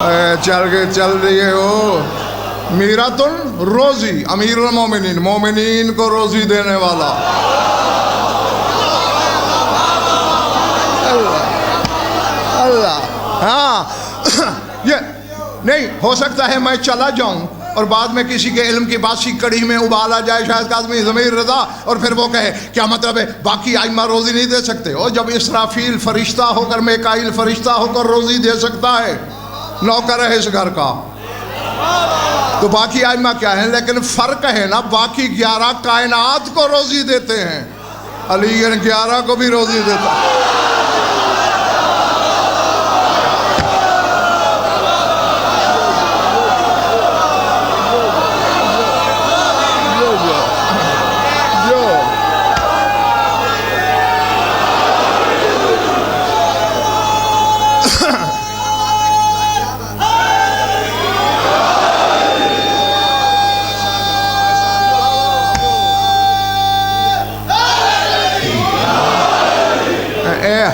چل رہی ہو میراتن روزی، امیر المومنین، مومنین کو روزی دینے والا اللہ۔ ہاں یہ نہیں ہو سکتا ہے میں چلا جاؤں اور بعد میں کسی کے علم کی باسی کڑی میں ابال آ جائے شاید کاظمی ضمیر رضا، اور پھر وہ کہے کیا مطلب ہے باقی ائمہ روزی نہیں دے سکتے؟ اور جب اسرافیل فرشتہ ہو کر میکائیل فرشتہ ہو کر روزی دے سکتا ہے، نوکر ہے اس گھر کا، تو باقی ائمہ کیا ہیں؟ لیکن فرق ہے نا، باقی 11 کائنات کو روزی دیتے ہیں، علی 11 کو بھی روزی دیتا ہے۔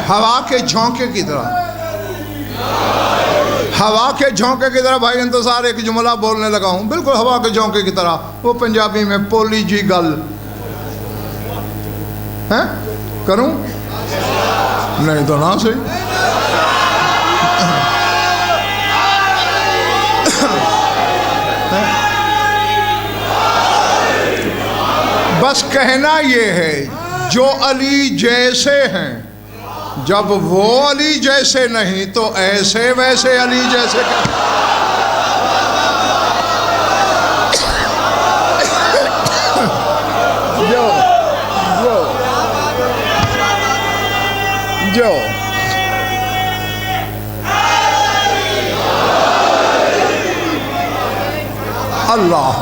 ہوا کے جھونکے کی طرح، ہوا کے جھونکے کی طرح بھائی انتصار ایک جملہ بولنے لگا ہوں، بالکل ہوا کے جھونکے کی طرح، وہ پنجابی میں پولی جی گل ہیں کروں نہیں تو نہ صحیح۔ بس کہنا یہ ہے جو علی جیسے ہیں، جب وہ علی جیسے نہیں تو ایسے ویسے علی جیسے جو اللہ،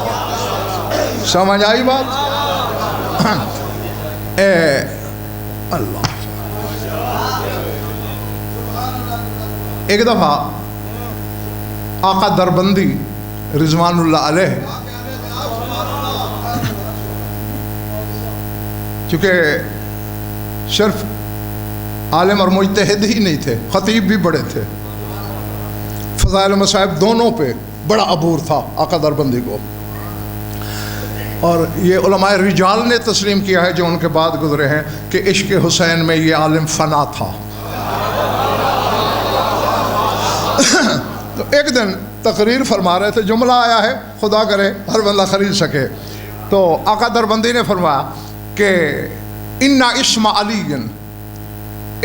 سمجھ آئی بات؟ اے اللہ، ایک دفعہ آقا دربندی رضوان اللہ علیہ، چونکہ صرف عالم اور مجتہد ہی نہیں تھے، خطیب بھی بڑے تھے، فضائل و مصائب دونوں پہ بڑا عبور تھا آقا دربندی کو، اور یہ علماء رجال نے تسلیم کیا ہے جو ان کے بعد گزرے ہیں کہ عشق حسین میں یہ عالم فنا تھا۔ تو ایک دن تقریر فرما رہے تھے، جملہ آیا ہے خدا کرے ہر بندہ خرید سکے، تو آقا دربندی نے فرمایا کہ ان اسم علی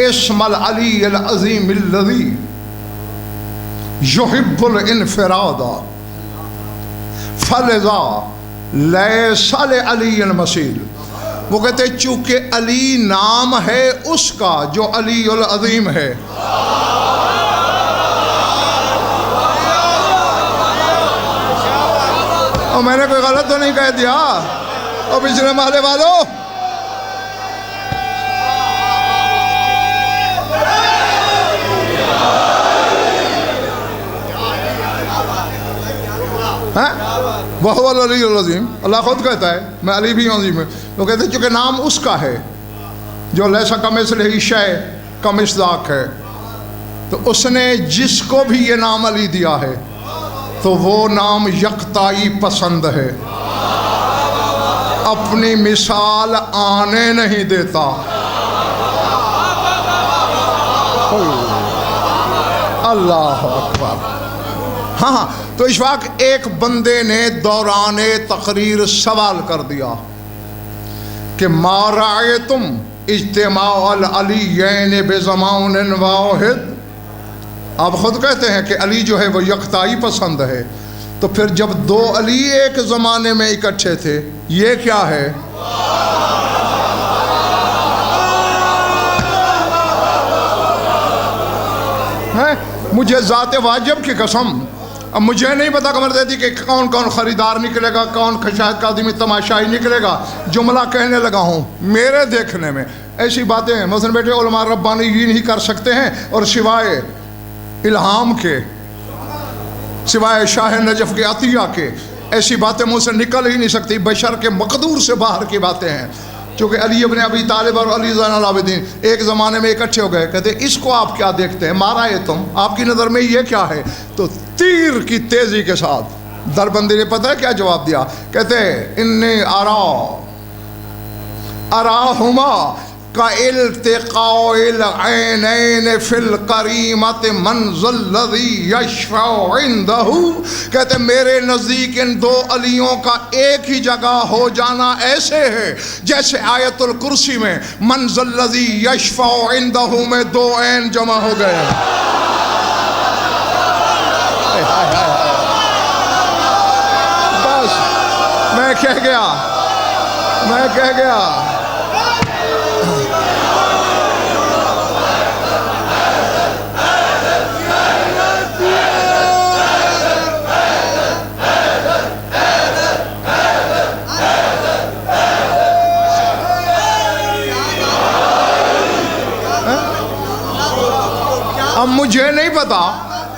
اسم العلی العظیم الذی یحب الانفراد فلذا لیس لعلی مثیل۔ وہ کہتے ہیں چونکہ علی نام ہے اس کا جو علی العظیم ہے، اور میں نے کوئی غلط تو نہیں کہہ دیا؟ اور پچھلے محلے والوں، وَهُوَ الْعَلِيُّ الْعَظِيمُ، اللہ خود کہتا ہے میں علی بھی عظیم ہوں۔ وہ کہتے ہیں چونکہ نام اس کا ہے جو لیسا کمثلہ شیء کمصداق ہے، تو اس نے جس کو بھی یہ نام علی دیا ہے تو وہ نام یکتائی پسند ہے، اپنی مثال آنے نہیں دیتا۔ اللہ اکبر۔ ہاں تو اس وقت ایک بندے نے دوران تقریر سوال کر دیا کہ ما رأیتم اجتماع العلیین بزمان واحد۔ آپ خود کہتے ہیں کہ علی جو ہے وہ یکتائی پسند ہے، تو پھر جب دو علی ایک زمانے میں اکٹھے تھے یہ کیا ہے؟ مجھے ذات واجب کی قسم، اب مجھے نہیں پتا خبر دیتی کہ کون کون خریدار نکلے گا، کون شاید کاظمی تماشائی نکلے گا، جملہ کہنے لگا ہوں میرے دیکھنے میں ایسی باتیں ہیں مثلا بیٹے علماء ربانیین ہی کر سکتے ہیں، اور سوائے الہام کے، سوائے شاہ نجف کے عطیہ کے ایسی باتیں منہ سے نکل ہی نہیں سکتی، بشر کے مقدور سے باہر کی باتیں ہیں۔ چونکہ علی ابن ابی طالب اور علی زین العابدین ایک زمانے میں اکٹھے ہو گئے. کہتے اس کو آپ کیا دیکھتے ہیں, مارا ہے تم, آپ کی نظر میں یہ کیا ہے؟ تو تیر کی تیزی کے ساتھ دربندی نے پتہ ہے کیا جواب دیا؟ کہتے انی اراہما كالتقاء العینین فی القریمۃ من ذا الذی یشفع عنده. کہتے میرے نزدیک ان دو علیوں کا ایک ہی جگہ ہو جانا ایسے ہے جیسے آیت الکرسی میں من ذا الذی یشفع عنده میں دو عین جمع ہو گئے. بس میں کہہ گیا اب مجھے نہیں پتا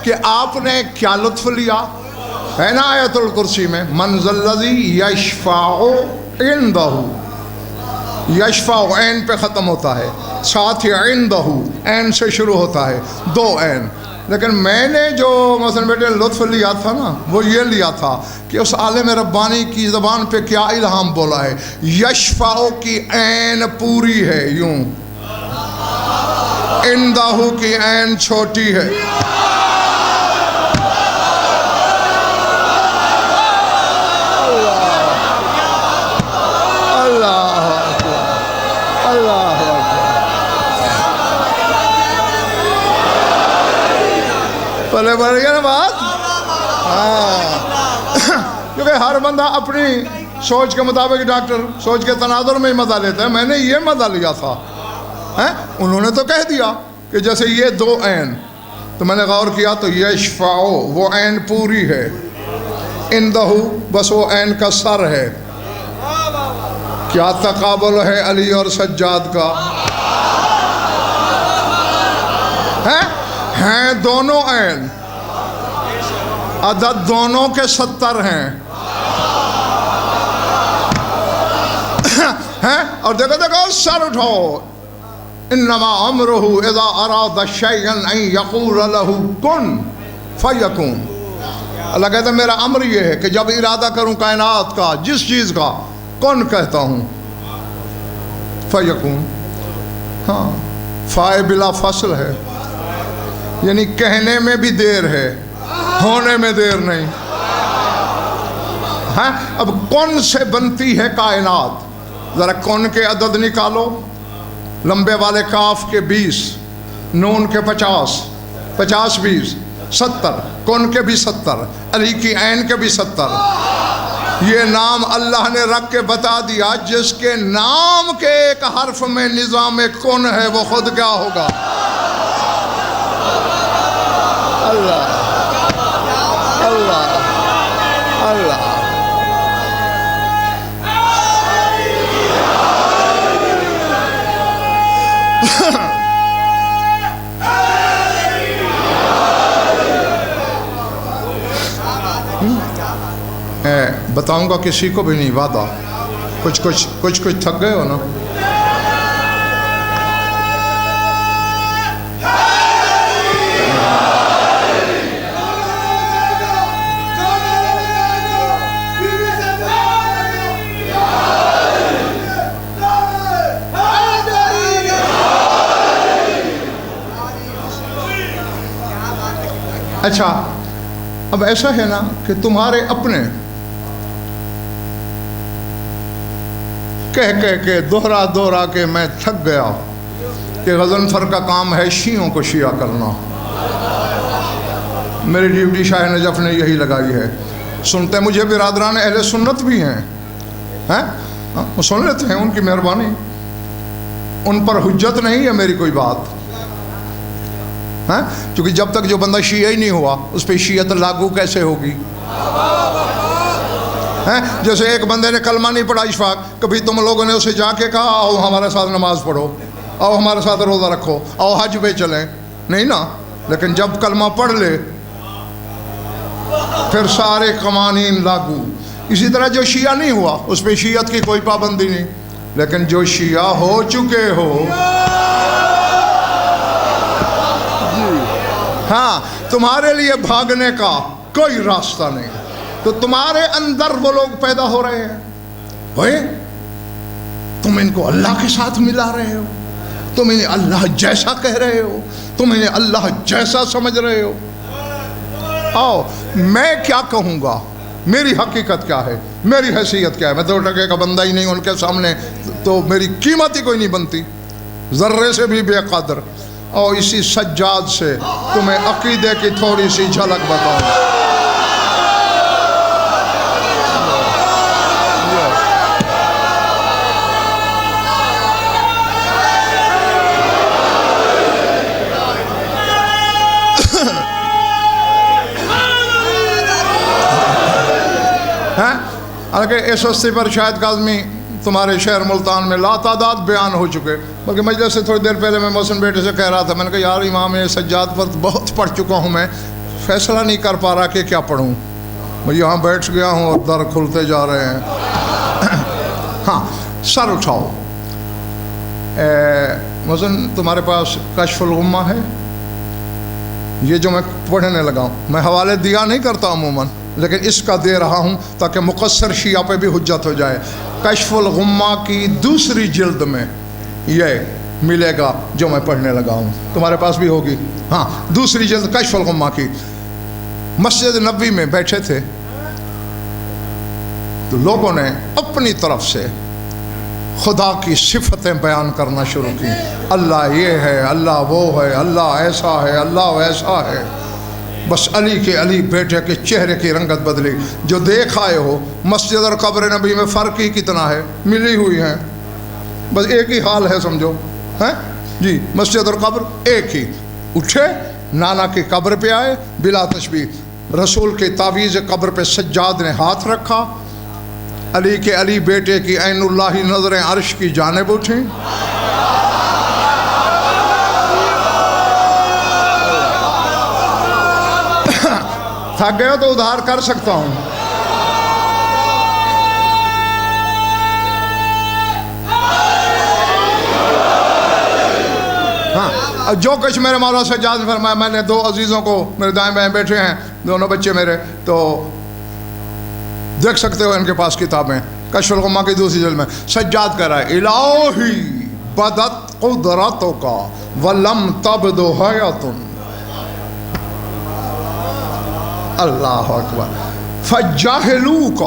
کہ آپ نے کیا لطف لیا ہے نا آیت الکرسی میں من ذا الذی یشفع عنده, یشفع عین پہ ختم ہوتا ہے, ساتھ ہی عنده عین سے شروع ہوتا ہے, دو عین. لیکن میں نے جو مثلا بیٹے لطف لیا تھا نا وہ یہ لیا تھا کہ اس عالم ربانی کی زبان پہ کیا الہام بولا ہے. یشفع کی عین پوری ہے یوں, عنده کی عین چھوٹی ہے. پہلے بڑھ گیا نا بات. کیونکہ ہر بندہ اپنی سوچ کے مطابق ڈاکٹر سوچ کے تناظر میں ہی مزہ لیتا ہے. میں نے یہ مزہ لیا تھا, انہوں نے تو کہہ دیا کہ جیسے یہ دو عین, تو میں نے غور کیا تو یشفع وہ عین پوری ہے, عنده بس وہ عین کا سر ہے. کیا تقابل ہے علی اور سجاد کا, ہیں دونوں عین, عدد دونوں کے 70 ہیں. اور دیکھو سر اٹھاؤ, انما امرہ اذا اراد شیئا ان یقول له کن فیکون. اللہ کہتا ہے میرا امر یہ ہے کہ جب ارادہ کروں کائنات کا, جس چیز کا, کن کہتا ہوں, فیکون. ہاں فائے بلا فصل ہے, یعنی کہنے میں بھی دیر ہے, ہونے میں دیر نہیں. اب کون سے بنتی ہے کائنات؟ ذرا کون کے عدد نکالو. لمبے والے کاف کے 20, نون کے 50, 50 20 70, کون کے بھی 70, علی کی عین کے بھی 70. یہ نام اللہ نے رکھ کے بتا دیا, جس کے نام کے ایک حرف میں نظام کن ہے وہ خود کیا ہوگا. اللہ اللہ اللہ. بتاؤں گا کسی کو بھی نہیں, وعدہ. کچھ تھک گئے ہو نا. اچھا اب ایسا ہے نا کہ تمہارے اپنے کہہ کے دوہرا کے میں تھک گیا کہ غضنفر کا کام ہے شیعوں کو شیعہ کرنا. میری ڈیوٹی شاہ نجف نے یہی لگائی ہے. سنتے مجھے برادران اہل سنت بھی ہیں, وہ سن لیتے ہیں, ان کی مہربانی, ان پر حجت نہیں ہے میری کوئی بات. کیونکہ جب تک جو بندہ شیعہ ہی نہیں ہوا اس پہ شیعت لاگو کیسے ہوگی؟ جیسے ایک بندے نے کلمہ نہیں پڑھا اشفاق, کبھی تم لوگوں نے اسے جا کے کہا آؤ ہمارے ساتھ نماز پڑھو, آؤ ہمارے ساتھ روزہ رکھو, آؤ حج پہ چلیں؟ نہیں نا. لیکن جب کلمہ پڑھ لے پھر سارے قوانین لاگو. اسی طرح جو شیعہ نہیں ہوا اس پہ شیعت کی کوئی پابندی نہیں. لیکن جو شیعہ ہو چکے ہو، ہاں تمہارے لیے بھاگنے کا کوئی راستہ نہیں، تو تمہارے اندر وہ لوگ پیدا ہو رہے ہیں، ہوئے تم ان کو اللہ کے ساتھ ملا رہے ہو، تم انہیں اللہ جیسا کہہ رہے ہو، تم انہیں اللہ جیسا سمجھ رہے ہو۔ آؤ میں کیا کہوں گا، میری حقیقت کیا ہے، میری حیثیت کیا ہے، میں 2 ٹکے کا بندہ ہی نہیں ہوں ان کے سامنے، تو میری قیمت ہی کوئی نہیں بنتی، ذرے سے بھی بے قدر۔ اور اسی سجاد سے تمہیں عقیدے کی تھوڑی سی جھلک بتاؤں۔ حالانکہ اس ہستی پر شاید کاظمی تمہارے شہر ملتان میں لا تعداد بیان ہو چکے، بلکہ مجلس سے تھوڑی دیر پہلے میں محسن بیٹے سے کہہ رہا تھا، میں نے کہا یار امام سجاد پر بہت پڑھ چکا ہوں، میں فیصلہ نہیں کر پا رہا کہ کیا پڑھوں، میں یہاں بیٹھ گیا ہوں اور در کھلتے جا رہے ہیں۔ ہاں سر اٹھاؤ۔ محسن تمہارے پاس کشف الغمہ ہے؟ یہ جو میں پڑھنے لگا ہوں، میں حوالے دیا نہیں کرتا عموماً، لیکن اس کا دے رہا ہوں تاکہ مقصر شیعہ پہ بھی حجت ہو جائے۔ کشف الغمہ کی 2 جلد میں یہ ملے گا جو میں پڑھنے لگا ہوں، تمہارے پاس بھی ہوگی؟ ہاں 2 جلد کشف الغمہ کی۔ مسجد نبوی میں بیٹھے تھے تو لوگوں نے اپنی طرف سے خدا کی صفتیں بیان کرنا شروع کی، اللہ یہ ہے، اللہ وہ ہے، اللہ ایسا ہے، اللہ ویسا ہے۔ بس علی کے علی بیٹے کے چہرے کی رنگت بدلی۔ جو دیکھ آئے ہو مسجد اور قبر نبی میں فرق ہی کتنا ہے، ملی ہوئی ہیں، بس ایک ہی حال ہے سمجھو، ہیں جی، مسجد اور قبر ایک ہی۔ اٹھے نانا کی قبر پہ آئے بلا تشبیہ، رسول کے تعویذ قبر پہ سجاد نے ہاتھ رکھا، علی کے علی بیٹے کی عین اللہ نظریں عرش کی جانب اٹھیں۔ تھک گئے ہو تو ادھار کر سکتا ہوں۔ ہاں جو کچھ میرے مولا سجاد نے فرمایا، میں نے 2 عزیزوں کو، میرے دائیں بائیں بیٹھے ہیں دونوں بچے میرے، تو دیکھ سکتے ہو ان کے پاس کتابیں، کشف الغمہ کی 2 جلد میں سجاد کہہ رہا ہے، الہی بدت قدرتوں کا ولم تبد حیاتن، اللہ اکبر، فجہلوک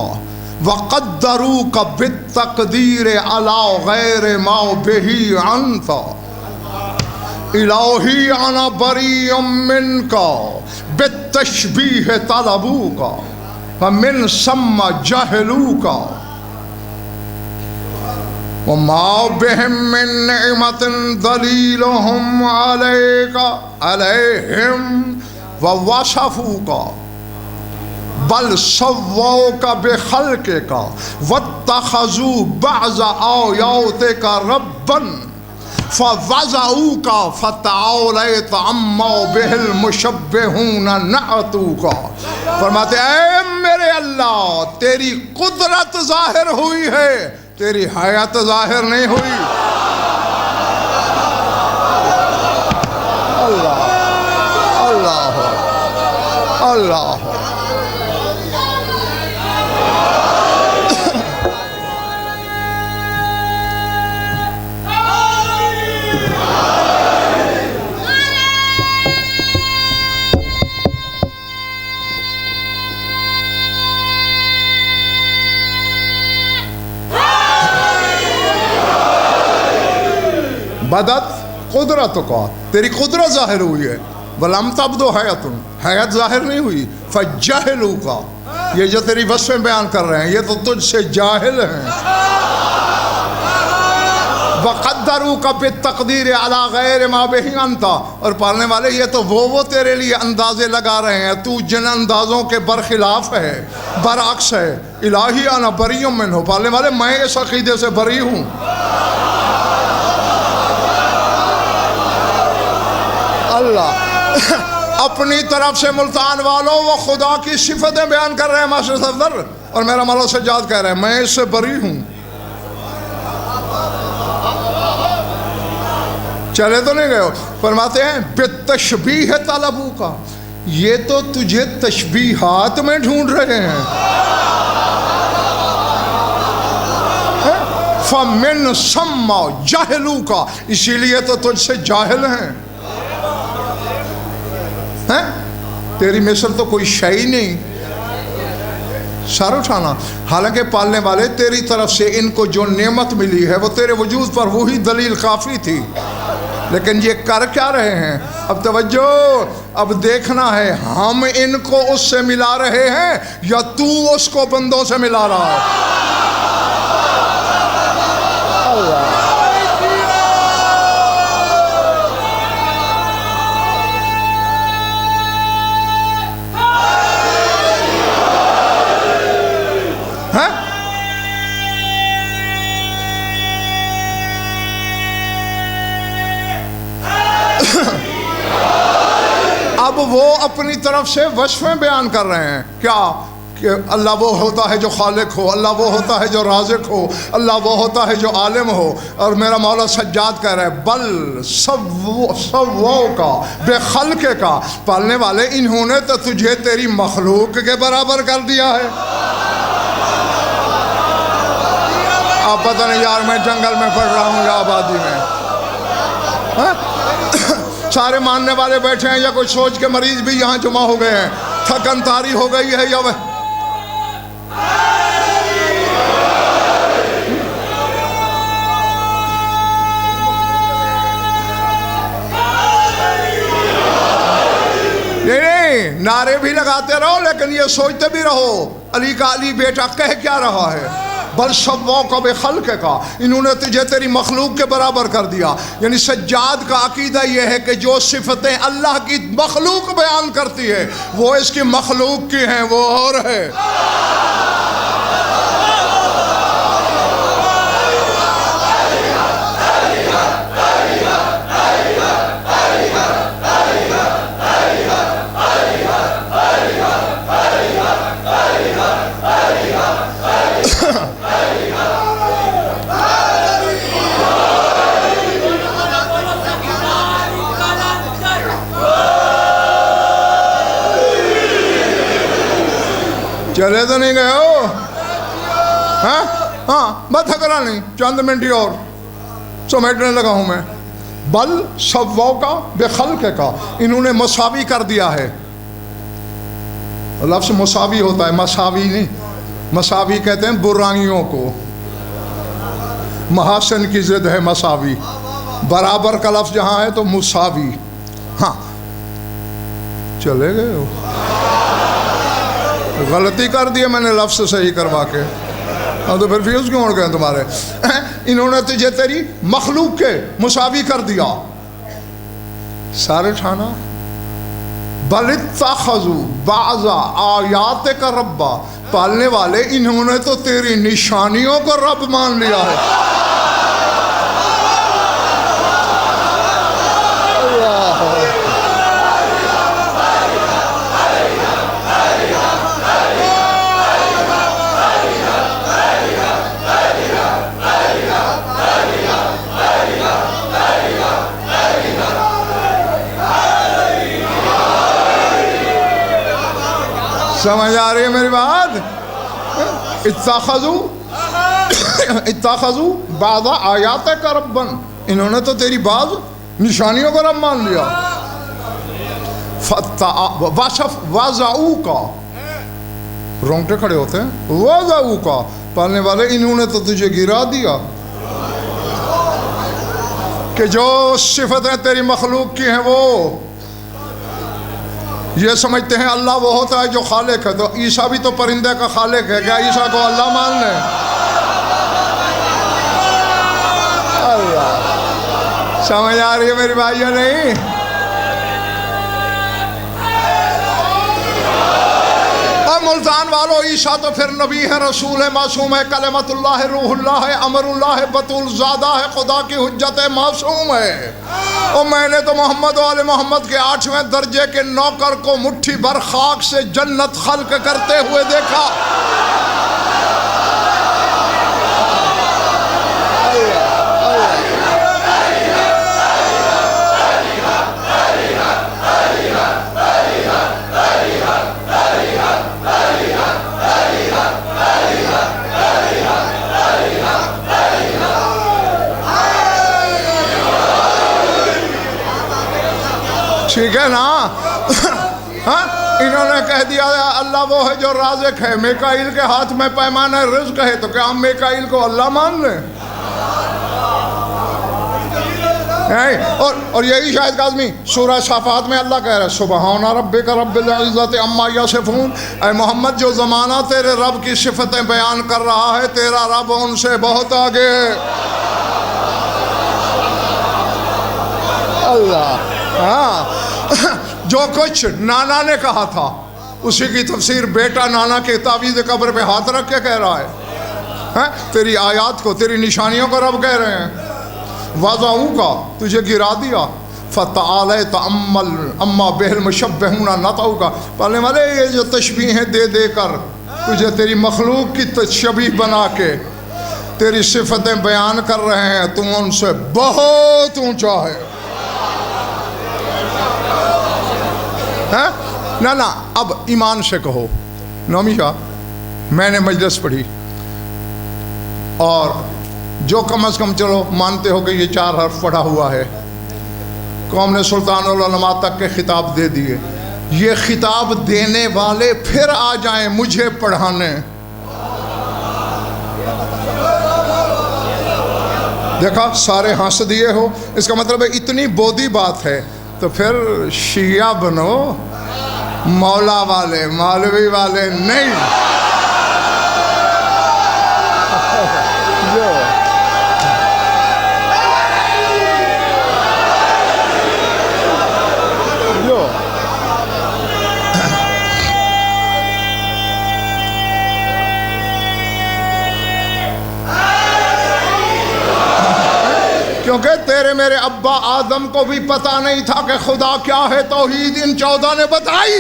وقدروک بالتقدیر علی غیر ما بہی انت، الہی انا بریء منک بالتشبیہ طلبوک فمن ثم جہلوک وما بہم من نعمت دلیلہم علیک علیہم ووصفوک بل سووک بخلقک واتخذوا بعض آیاتک ربا فوضعوک فتعالیت عما بہ المشبہون نعتوک۔ فرماتے اے میرے اللہ، تیری قدرت ظاہر ہوئی ہے، تیری حیات ظاہر نہیں ہوئی۔ اللہ اللہ اللہ۔ بدت قدرت کا، تیری قدرت ظاہر ہوئی ہے، ولم تبدو حیاتن، حیات ظاہر نہیں ہوئی، فجہلو کا، یہ جو تیری وصفیں بیان کر رہے ہیں یہ تو تجھ سے جاہل ہیں، وقدروک بالتقدیر علی غیر ما بہ انت، اور پالنے والے یہ تو وہ تیرے لیے اندازے لگا رہے ہیں، تو جن اندازوں کے برخلاف ہے، برعکس ہے۔ الہی انا بریء منہ، پالنے والے میں اس عقیدے سے بری ہوں۔ اللہ اپنی طرف سے ملتان والوں وہ خدا کی صفتیں بیان کر رہے ہیں ماسٹر صفدر، اور میرا مولا سجاد کہہ رہے ہیں میں اس سے بری ہوں۔ چلے تو نہیں گئے ہو. فرماتے ہیں بے تشبیہ طلبو کا، یہ تو تجھے تشبیہات میں ڈھونڈ رہے ہیں. فَمِن ثم جَهِلُوكَ، اسی لیے تو تجھ سے جاہل ہیں. تیری مثل تو کوئی شے ہی نہیں. سر اٹھانا. حالانکہ پالنے والے تیری طرف سے ان کو جو نعمت ملی ہے وہ تیرے وجود پر وہی دلیل کافی تھی، لیکن یہ کر کیا رہے ہیں؟ اب توجہ، اب دیکھنا ہے ہم ان کو اس سے ملا رہے ہیں یا تو اس کو بندوں سے ملا رہا ہے. اب وہ اپنی طرف سے وصفیں بیان کر رہے ہیں. کیا؟ کہ اللہ وہ ہوتا ہے جو خالق ہو، اللہ وہ ہوتا ہے جو رازق ہو، اللہ وہ ہوتا ہے جو عالم ہو. اور میرا مولا سجاد کہہ رہا ہے بل سوو کا بے خلق کا، پالنے والے انہوں نے تو تجھے تیری مخلوق کے برابر کر دیا ہے. آپ پتہ نہیں یار میں جنگل میں پڑھ رہا ہوں یا آبادی میں. سارے ماننے والے بیٹھے ہیں یا کوئی سوچ کے مریض بھی یہاں جمع ہو گئے ہیں. تھکن طاری ہو گئی ہے یا وہ نہیں، نعرے بھی لگاتے رہو لیکن یہ سوچتے بھی رہو علی کا علی بیٹا کہہ کیا رہا ہے. بل سوّاک بخلق کا، انہوں نے تجھے تیری مخلوق کے برابر کر دیا. یعنی سجاد کا عقیدہ یہ ہے کہ جو صفتیں اللہ کی مخلوق بیان کرتی ہے وہ اس کی مخلوق کی ہیں، وہ اور ہے. چلے تو نہیں گئے ہو؟ ہاں بات کرا نہیں، چند منٹ ہی اور سمیٹنے لگا ہوں میں. بل سوّاک کا بے خلق کا، انہوں نے مساوی کر دیا ہے. لفظ مساوی ہوتا ہے، مساوی نہیں. مساوی کہتے ہیں برائیوں کو، محاسن کی ضد ہے مساوی. برابر کا لفظ جہاں ہے تو مساوی. ہاں چلے گئے ہو؟ غلطی کر دی میں نے لفظ صحیح کروا کے. ہاں تو پھر فیوز کیوں اڑ گئے تمہارے؟ انہوں نے تجھے تیری مخلوق کے مساوی کر دیا. سارے ٹھانا. بل اتخذوا بعض آیاتک ربا، پالنے والے انہوں نے تو تیری نشانیوں کو رب مان لیا ہے. سمجھ آ رہی ہے میری بات؟ اتخذوا بعض آیاتک ربا، انہوں نے تو تیری بعض نشانیوں کو رب مان لیا. وضعوک، رونگٹے کھڑے ہوتے ہیں. وضعوک، پالنے والے انہوں نے تو تجھے گرا دیا کہ جو صفتیں تیری مخلوق کی ہیں وہ یہ سمجھتے ہیں اللہ وہ ہوتا ہے جو خالق ہے. تو عیسیٰ بھی تو پرندے کا خالق ہے، کیا عیسیٰ کو اللہ مان لیں؟ اللہ سمجھ آ رہی ہے میری بھائیوں؟ نہیں. اور ملتان والو، عیسیٰ تو پھر نبی ہے، رسول ہے، معصوم ہے، کلمت اللہ ہے، روح اللہ ہے، امر اللہ ہے، بطول زادہ ہے، خدا کی حجت ہے، معصوم ہے. اور میں نے تو محمد و آل محمد کے 8ویں درجے کے نوکر کو مٹھی بھر خاک سے جنت خلق کرتے ہوئے دیکھا. ٹھیک ہے نا؟ ہاں انہوں نے کہہ دیا اللہ وہ ہے جو رازق ہے، میکائیل کے ہاتھ میں پیمانہ رزق ہے، تو کیا ہم میکائیل کو اللہ مان لیں؟ اور یہی شاہد کاظمی سورہ صافات میں اللہ کہہ رہا ہے سبحان ربک رب العزت عما یصفون، اے محمد جو زمانہ تیرے رب کی صفتیں بیان کر رہا ہے، تیرا رب ان سے بہت آگے ہے۔ اللہ ہاں جو کچھ نانا نے کہا تھا اسی کی تفسیر بیٹا نانا کے تعویذ قبر پہ ہاتھ رکھ کے کہہ رہا ہے۔ تیری آیات کو، تیری نشانیوں کو رب کہہ رہے ہیں وضعوں کا تجھے گرا دیا، فتعالی تأمل اما بہل مشبہون نطعو کا، پہلے والے یہ جو تشبیہیں دے دے کر تجھے تیری مخلوق کی تشبیہ بنا کے تیری صفتیں بیان کر رہے ہیں، تم ان سے بہت اونچا ہے۔ نہ اب ایمان سے کہو نومی شاہ، میں نے مجلس پڑھی اور جو کم از کم چلو مانتے ہو کہ یہ 4 حرف پڑھا ہوا ہے، قوم نے سلطان العلماء تک کے خطاب دے دیے، یہ خطاب دینے والے پھر آ جائیں مجھے پڑھانے، دیکھا سارے ہنس دیے ہو، اس کا مطلب ہے اتنی بودی بات ہے تو پھر شیعہ بنو، مولا والے مولوی والے نہیں۔ کیونکہ تیرے میرے ابا آدم کو بھی پتہ نہیں تھا کہ خدا کیا ہے، توحید ان 14 نے بتائی،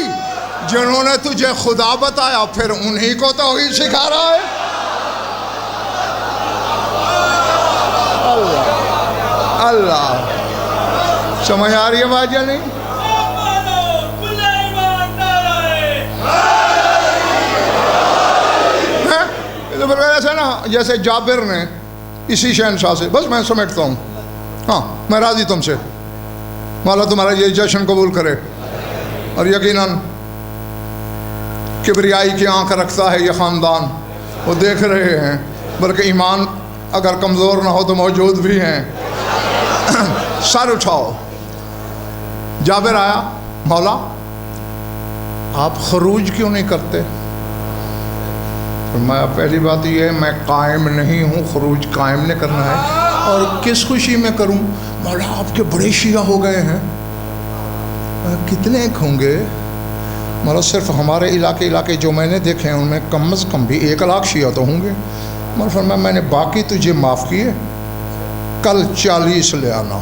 جنہوں نے تجھے خدا بتایا پھر انہی کو توحید سکھا رہا ہے۔ اللہ اللہ سمجھ آ رہی ہے بات یا نہیں؟ ایسا نا جیسے جابر نے اسی شہنشاہ سے، بس میں سمیٹتا ہوں، ہاں میں راضی تم سے، مولا تمہارا یہ جشن قبول کرے، اور یقیناً کبریائی کی آنکھ رکھتا ہے یہ خاندان، وہ دیکھ رہے ہیں، بلکہ ایمان اگر کمزور نہ ہو تو موجود بھی ہیں۔ سر اٹھاؤ، جابر آیا، مولا آپ خروج کیوں نہیں کرتے؟ فرمایا پہلی بات یہ ہے میں قائم نہیں ہوں، خروج قائم نے کرنا ہے، اور کس خوشی میں کروں؟ مولا آپ کے بڑے شیعہ ہو گئے ہیں۔ کتنے ہوں گے؟ مولا صرف ہمارے علاقے جو میں نے دیکھے ہیں ان میں کم از کم بھی 1 لاکھ شیعہ تو ہوں گے۔ مولا فرمایا میں نے باقی تجھے معاف کیے، کل 40 لے آنا۔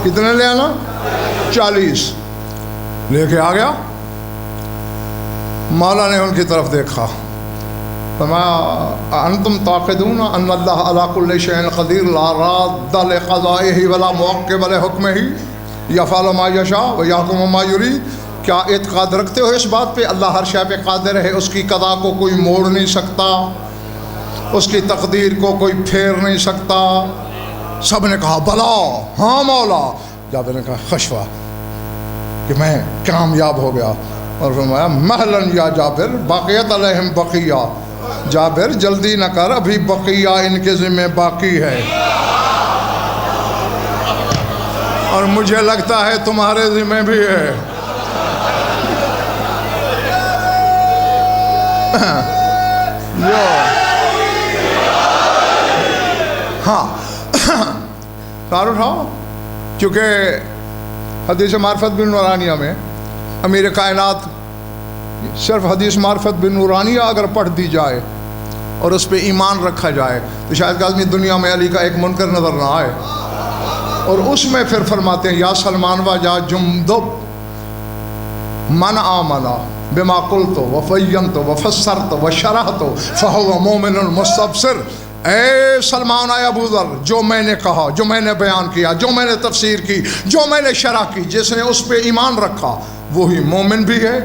کتنے لے آنا؟ 40 لے کے آ گیا۔ مولا نے ان کی طرف دیکھا، فرمایا انتم تعقدون ان اللہ علی کل شیء قدیر لا راد لقضائہ ولا معقب لحکمہ یفعل ما یشاء ویحکم ما یرید، کیا اعتقاد رکھتے ہو اس بات پہ اللہ ہر شے پہ قادر ہے، اس کی قضا کو کوئی موڑ نہیں سکتا، اس کی تقدیر کو کوئی پھیر نہیں سکتا؟ سب نے کہا بلا ہاں مولا۔ جابر نے کہا خشوا کہ میں کامیاب ہو گیا، اور فرمایا مہلن یا جابر باقیت علیہم بقیہ، جابر جلدی نہ کر، ابھی بقیہ ان کے ذمہ باقی ہے، اور مجھے لگتا ہے تمہارے ذمہ بھی ہے۔ ہاں سار اٹھاؤ، چونکہ حدیث معرفت بن نورانیہ میں امیر کائنات صرف حدیث معرفت بن نورانیہ اگر پڑھ دی جائے اور اس پہ ایمان رکھا جائے تو شاید کاظمی دنیا میں علی کا ایک منکر نظر نہ آئے، اور اس میں پھر فرماتے ہیں یا سلمان و یا جمدب من آمنا بما قلت وفینت وفسرت وشرحت فہو مومن مستبصر. اے سلمان اے ابو ذر، جو میں نے کہا، جو میں نے بیان کیا، جو میں نے تفسیر کی، جو میں نے شرح کی، جس نے اس پہ ایمان رکھا وہی مومن بھی ہے،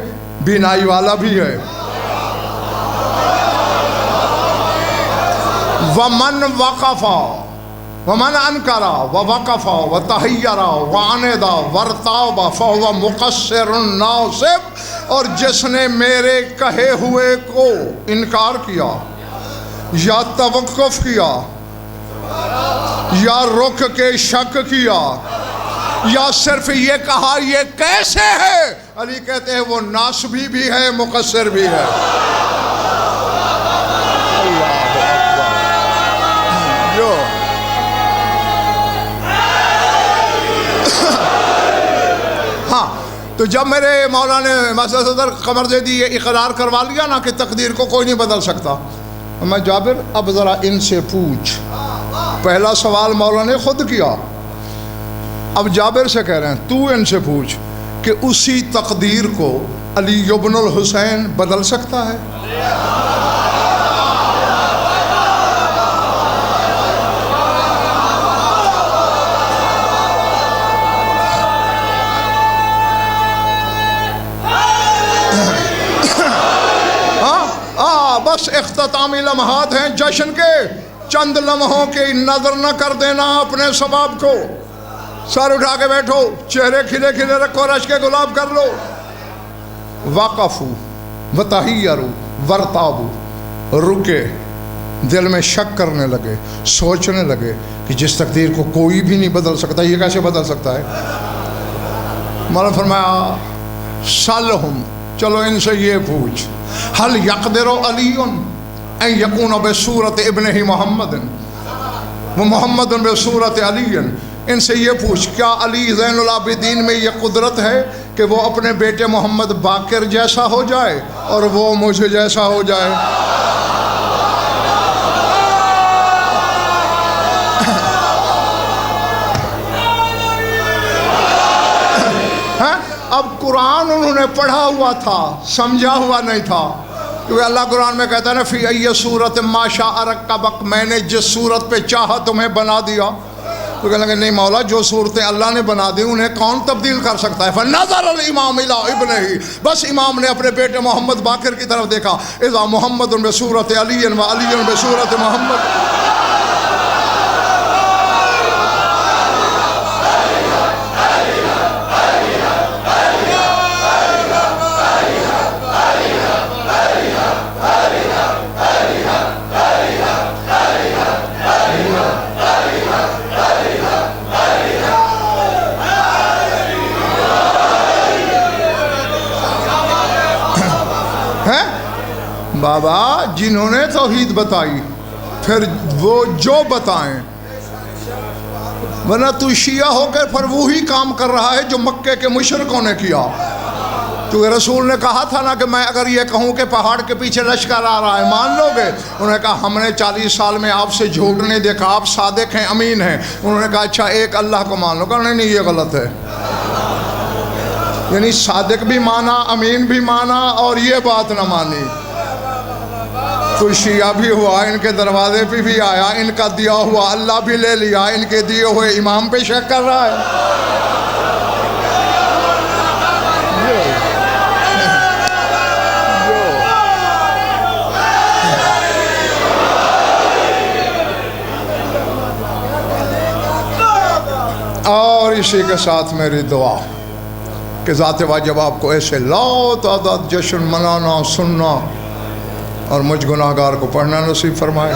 بینائی والا بھی ہے. ومن وقف ومن انکر ووقف وتحیر وعند وارتاب فهو مقصر ناصب. اور جس نے میرے کہے ہوئے کو انکار کیا یا توقف کیا یا رک کے شک کیا یا صرف یہ کہا یہ کیسے ہے، علی کہتے ہیں وہ ناصبی بھی ہے، مقصر بھی ہے. ہاں تو جب میرے مولا نے مسجد صدر قمر زیدی یہ اقرار کروا لیا نا کہ تقدیر کو کوئی نہیں بدل سکتا، میں جابر اب ذرا ان سے پوچھ. پہلا سوال مولا نے خود کیا، اب جابر سے کہہ رہے ہیں تو ان سے پوچھ کہ اسی تقدیر کو علی ابن الحسین بدل سکتا ہے؟ بس اختتامی لمحات ہیں جشن کے، چند لمحوں کی نظر نہ کر دینا اپنے ثواب کو. سر اٹھا کے بیٹھو، چہرے کھلے کھلے رکھو، رش کے گلاب کر لو. وقفو وتحیروا وارتابوا، رکے، دل میں شک کرنے لگے، سوچنے لگے کہ جس تقدیر کو کوئی بھی نہیں بدل سکتا یہ کیسے بدل سکتا ہے. مولانا فرمایا سلہم، چلو ان سے یہ پوچھ، حل یقدر علی ان یکون بصورت ابنہ محمد و محمد بصورت علی. ان سے یہ پوچھ کیا علی زین العابدین میں یہ قدرت ہے کہ وہ اپنے بیٹے محمد باقر جیسا ہو جائے اور وہ مجھے جیسا ہو جائے؟ اب قرآن انہوں نے پڑھا ہوا تھا، سمجھا ہوا نہیں تھا، کیونکہ اللہ قرآن میں کہتا ہے نا فی ای صورت ما شاء رکبک، میں نے جس صورت پہ چاہا تمہیں بنا دیا. تو کہنے لگے نہیں مولا، جو صورتیں اللہ نے بنا دی انہیں کون تبدیل کر سکتا ہے؟ فنظر الامام الی ابنہ، بس امام نے اپنے بیٹے محمد باقر کی طرف دیکھا، اذا محمد بصورت علی و علی بصورت محمد. بابا جنہوں نے توحید بتائی پھر وہ جو بتائیں، ورنہ تو شیعہ ہو کر پھر وہی کام کر رہا ہے جو مکے کے مشرکوں نے کیا. کیونکہ رسول نے کہا تھا نا کہ میں اگر یہ کہوں کہ پہاڑ کے پیچھے لشکر آ رہا ہے مان لو گے؟ انہوں نے کہا ہم نے 40 سال میں آپ سے جھوٹ نہیں دیکھا، آپ صادق ہیں، امین ہیں. انہوں نے کہا اچھا ایک اللہ کو مان لو. کہا نہیں یہ غلط ہے. یعنی صادق بھی مانا، امین بھی مانا اور یہ بات نہ مانی. تو شیعہ بھی ہوا، ان کے دروازے پہ بھی آیا، ان کا دیا ہوا اللہ بھی لے لیا، ان کے دیے ہوئے امام پہ شک کر رہا ہے. اور اسی کے ساتھ میری دعا کہ ذات واجب آپ کو ایسے لا تعداد جشن منانا، سننا اور مجھ گناہگار کو پڑھنا نصیب فرمائے.